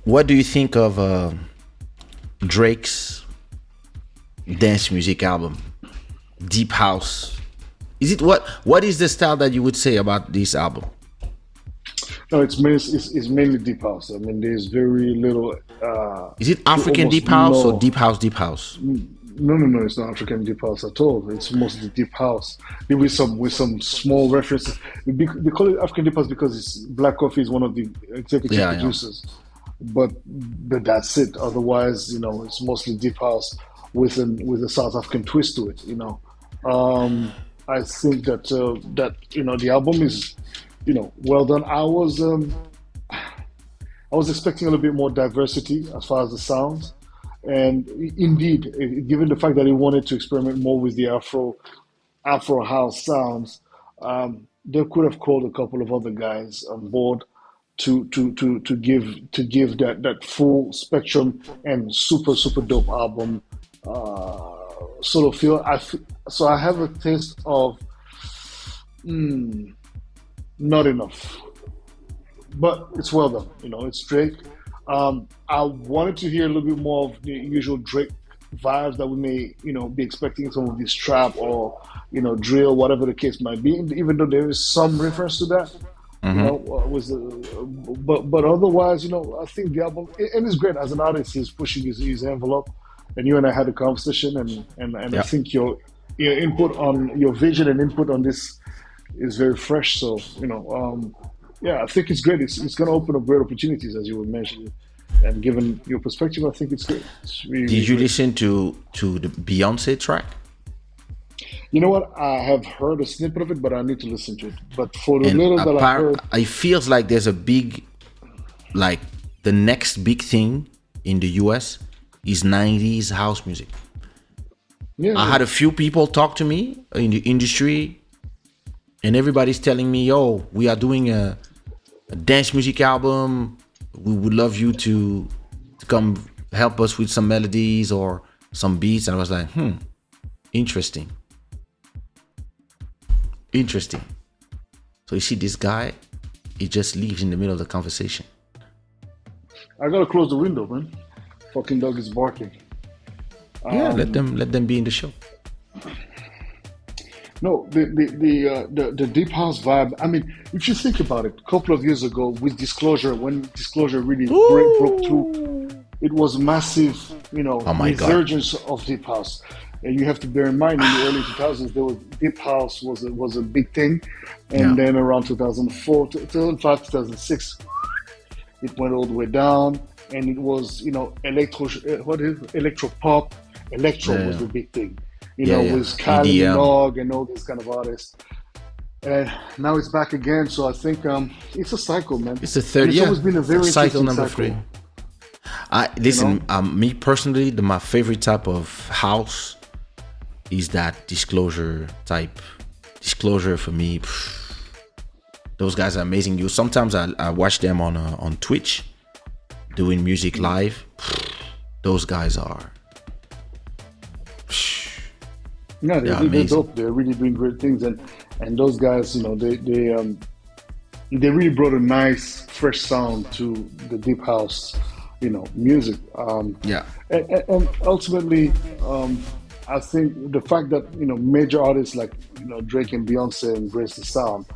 what do you think of Drake's dance music album, Deep House? Is it what is the style that you would say about this album? No, it's mainly deep house. I mean, there's very little Is it to African almost deep house or no. deep house deep house? No, it's not African deep house at all. It's mostly deep house. There with some small references. They call it African deep house because Black Coffee is one of the executive Yeah, yeah. producers, but that's it. Otherwise, it's mostly deep house with a South African twist to it. I think that the album is well done. I was expecting a little bit more diversity as far as the sounds. And indeed, given the fact that he wanted to experiment more with the Afro house sounds, they could have called a couple of other guys on board to give that full spectrum and super dope album sort of feel. So I have a taste of not enough, but it's well done. It's Drake. I wanted to hear a little bit more of the usual Drake vibes that we may, be expecting some of this trap or, drill, whatever the case might be. Even though there is some reference to that, but otherwise, I think the album and it's great as an artist. He's pushing his envelope, and you and I had a conversation, and I Yeah. think your input on your vision and input on this is very fresh. So yeah, I think it's great. It's going to open up great opportunities, as you were mentioning. And given your perspective, I think it's great. It's really, really Did you great. listen to the Beyonce track? You know what? I have heard a snippet of it, but I need to listen to it. But for the And little that I heard, it feels like there's a big, like the next big thing in the US is 90s house music. yeah, I yeah. had a few people talk to me in the industry, and everybody's telling me, "Yo, we are doing a dance music album. We would love you to come help us with some melodies or some beats." And I was like, interesting, interesting. So you see, this guy, he just leaves in the middle of the conversation. I gotta close the window, man. Fucking dog is barking. Yeah, let Um, them be in the show. no, the deep house vibe. I mean, if you think about it, a couple of years ago with Disclosure, when Disclosure really broke through, Ooh. it was massive, Oh my god. resurgence of deep house. And you have to bear in mind, in the early 2000s, there was deep house was a big thing, Yeah. and then around 2004, 2005, 2006, it went all the way down, and it was electro pop, electro was Yeah. the big thing, Yeah, yeah. with Kylie EDM. Minogue and all these kind of artists. And now it's back again, so I think it's a cycle, man. It's the And third. it's Yeah. always been a very Cycle interesting number cycle. 3. I You know, listen. Me personally, my favorite type of house is that disclosure type. Disclosure for me, those guys are amazing. Sometimes I watch them on Twitch doing music live. Those guys are yeah, they're they're amazing. dope. They're really doing great things, and those guys, they really brought a nice, fresh sound to the deep house, music. Yeah, And ultimately, I think the fact that major artists like Drake and Beyonce embrace the sound,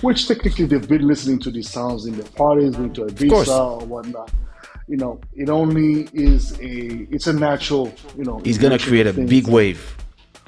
which technically they've been listening to these sounds in their parties, going to of course. Ibiza or whatnot. It only is it's a natural, He's gonna emerging create a thing. big wave.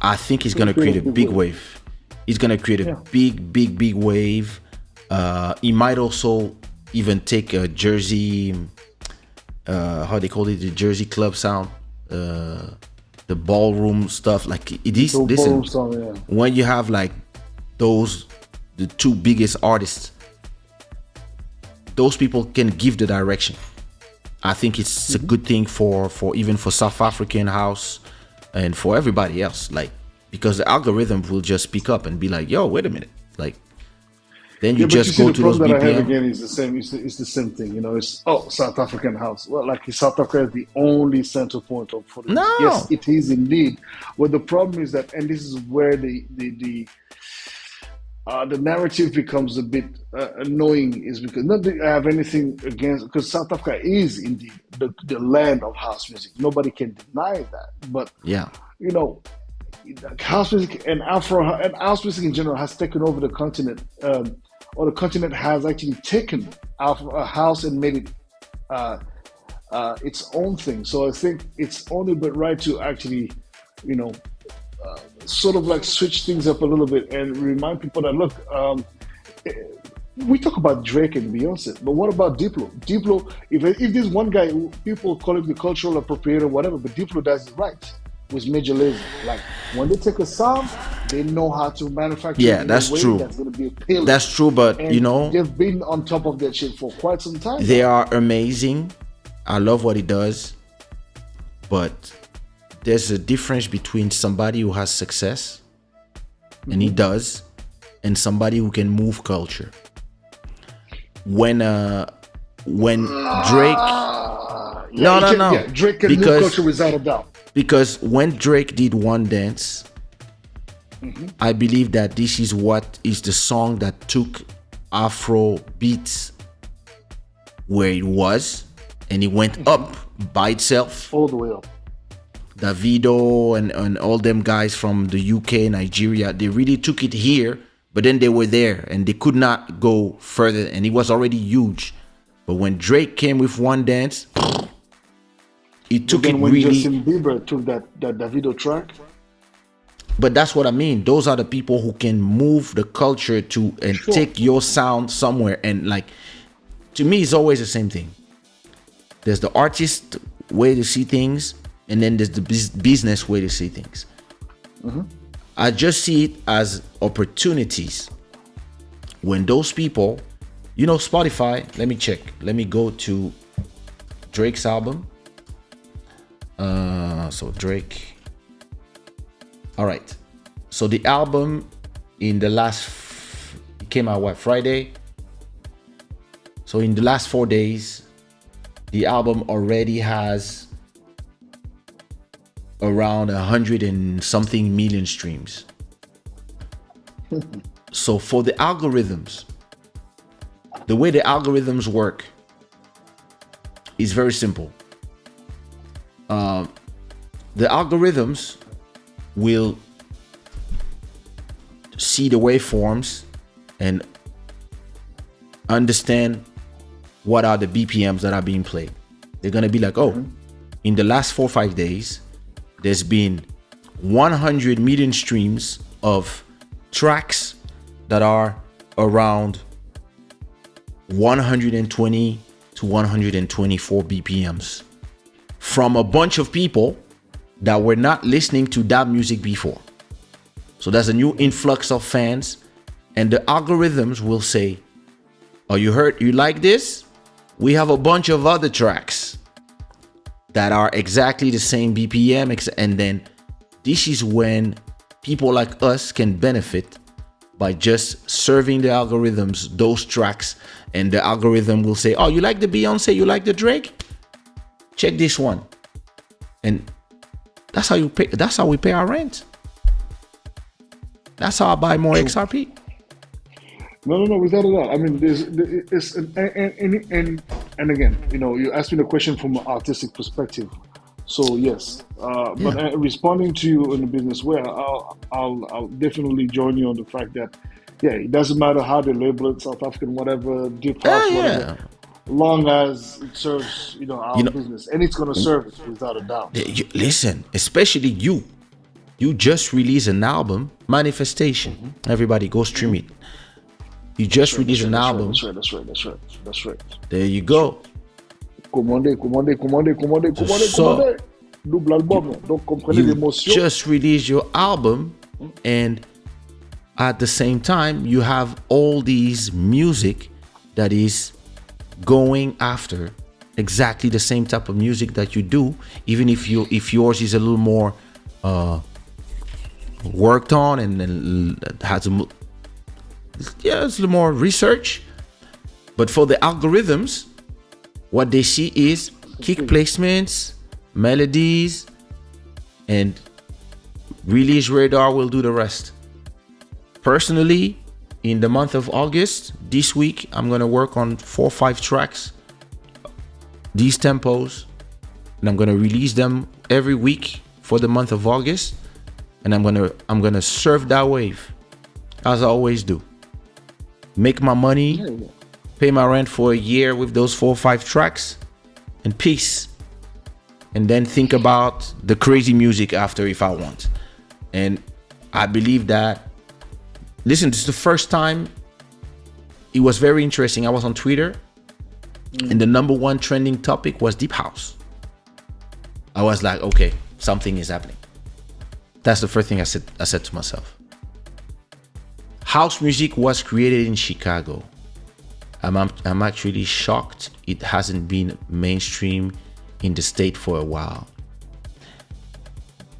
I think he's gonna create a big wave. He's gonna create a Yeah. big wave. He might also even take a Jersey, how they call it, the Jersey club sound, the ballroom stuff. Like it is. So Listen, ballroom sound, yeah. when you have like the two biggest artists, those people can give the direction. I think it's a good thing for even for South African house and for everybody else. Like, because the algorithm will just pick up and be like, "Yo, wait a minute!" Like, then you Yeah, but you just see, go the to those problem that I have BPM. again is the same. It's the same thing. It's South African house. Well, like South Africa is the only center point for this. Yes, No, it is indeed. Well, the problem is that, and this is where the the narrative becomes a bit annoying. Is because not that I have anything against, because South Africa is indeed the land of house music. Nobody can deny that. But Yeah. you know, house music and Afro and house music in general has taken over the continent, or the continent has actually taken house and made it uh, its own thing. So I think it's only but right to actually, you know, sort of like switch things up a little bit and remind people that look, we talk about Drake and Beyonce, but what about Diplo? Diplo, if there's one guy who people call him the cultural appropriator, whatever, but Diplo does it right with Major Lazer. Like when they take a sound, they know how to manufacture Yeah, it in a that's way true. that's going to be appealing. That's true, but And they've been on top of that shit for quite some time they now. are amazing. I love what he does, but there's a difference between somebody who has success, and he does, and somebody who can move culture. When Drake, Yeah, no, yeah, Drake can move culture without a doubt. because when Drake did One Dance, I believe that this is what is the song that took Afro beats where it was, and it went up by itself. All the way up. Davido and all them guys from the UK, Nigeria, they really took it here, but then they were there and they could not go further, and it was already huge. But when Drake came with One Dance, it took it Then when really. Justin Bieber took that Davido track, But that's what I mean. Those are the people who can move the culture to and Sure. take your sound somewhere. And like, to me, it's always the same thing. There's the artist way to see things, and then there's the business way to see things. I just see it as opportunities. When those people, Spotify, let me check. Let me go to Drake's album. So Drake. All right. So the album in the it came out Friday? So in the last 4 days, the album already has around 100 and something million streams. So for the algorithms, the way the algorithms work is very simple. The algorithms will see the waveforms and understand what are the BPMs that are being played. They're gonna be like, oh, in the last 4 or 5 days, there's been 100 million streams of tracks that are around 120 to 124 BPMs from a bunch of people that were not listening to that music before. So there's a new influx of fans, and the algorithms will say, oh, you like this? We have a bunch of other tracks that are exactly the same BPM, and then this is when people like us can benefit by just serving the algorithms those tracks, and the algorithm will say, oh, you like the Beyonce, you like the Drake? Check this one. And that's how we pay our rent. That's how I buy more XRP. No, without a doubt. I mean, it's and again, you asked me the question from an artistic perspective. So yes, but responding to you in the business way, I'll definitely join you on the fact that it doesn't matter how they label it, South African, whatever, deep house, whatever, long as it serves our business, and it's going to serve it without a doubt. Listen, especially you just released an album, Manifestation. Everybody go stream it. You just released an album. That's right. There you go. Commandez. Double album. Donc comprenez You l'émotion. just released your album, and at the same time, you have all these music that is going after exactly the same type of music that you do, even if yours is a little more worked on and has it's a little more research. But for the algorithms, what they see is kick placements, melodies, and Release Radar will do the rest. Personally, in the month of August, this week, I'm gonna work on 4 or 5 tracks, these tempos, and I'm gonna release them every week for the month of August. And I'm gonna surf that wave, as I always do. Make my money, pay my rent for a year with those 4 or 5 tracks, and peace. And then think about the crazy music after if I want. And I believe that. Listen, this is the first time. It was very interesting. I was on Twitter, and the number 1 trending topic was deep house. I was like, okay, something is happening. That's the first thing I said to myself. House music was created in Chicago. I'm actually shocked it hasn't been mainstream in the state for a while.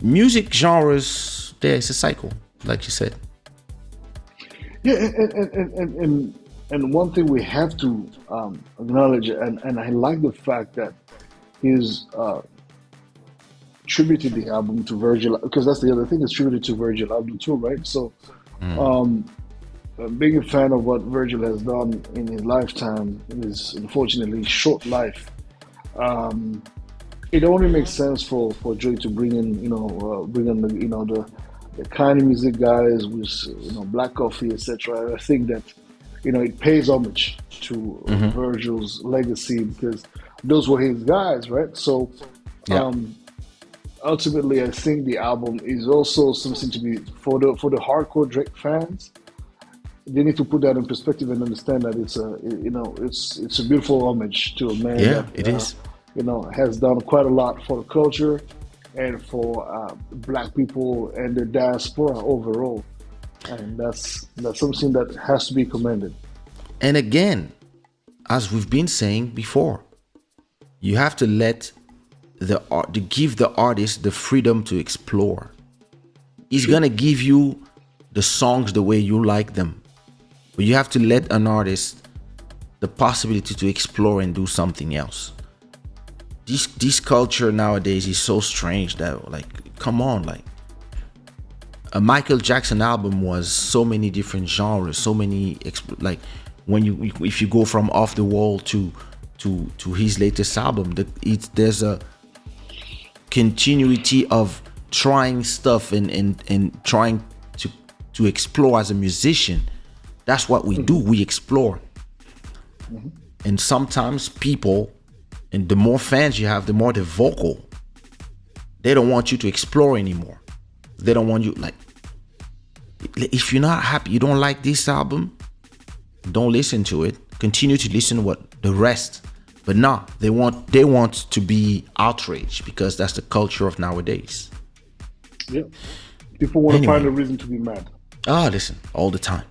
Music genres, there's a cycle, like you said. Yeah, and one thing we have to acknowledge, and I like the fact that his tributed the album to Virgil, because that's the other thing, it's tributed to Virgil album too, right? So being a fan of what Virgil has done in his lifetime, in his unfortunately short life, it only makes sense for Joey to bring in the kind of music guys with Black Coffee, etc. I think that it pays homage to Virgil's legacy, because those were his guys, right? So ultimately, I think the album is also something to be for the hardcore Drake fans. They need to put that in perspective and understand that it's a beautiful homage to a man that it is. Has done quite a lot for the culture and for Black people and the diaspora overall, and that's something that has to be commended. And again, as we've been saying before, you have to give the artist the freedom to explore. He's gonna give you the songs the way you like them, but you have to let an artist the possibility to explore and do something else. This culture nowadays is so strange that, like, come on, like, a Michael Jackson album was so many different genres, so many if you go from Off the Wall to his latest album, there's a continuity of trying stuff and trying to explore as a musician. That's what we do. We explore. And sometimes people, and the more fans you have, the more they're vocal. They don't want you to explore anymore. They don't want you, like, if you're not happy, you don't like this album, don't listen to it. Continue to listen to what the rest. But no, they want to be outraged, because that's the culture of nowadays. Yeah. People want to find a reason to be mad. Listen, all the time.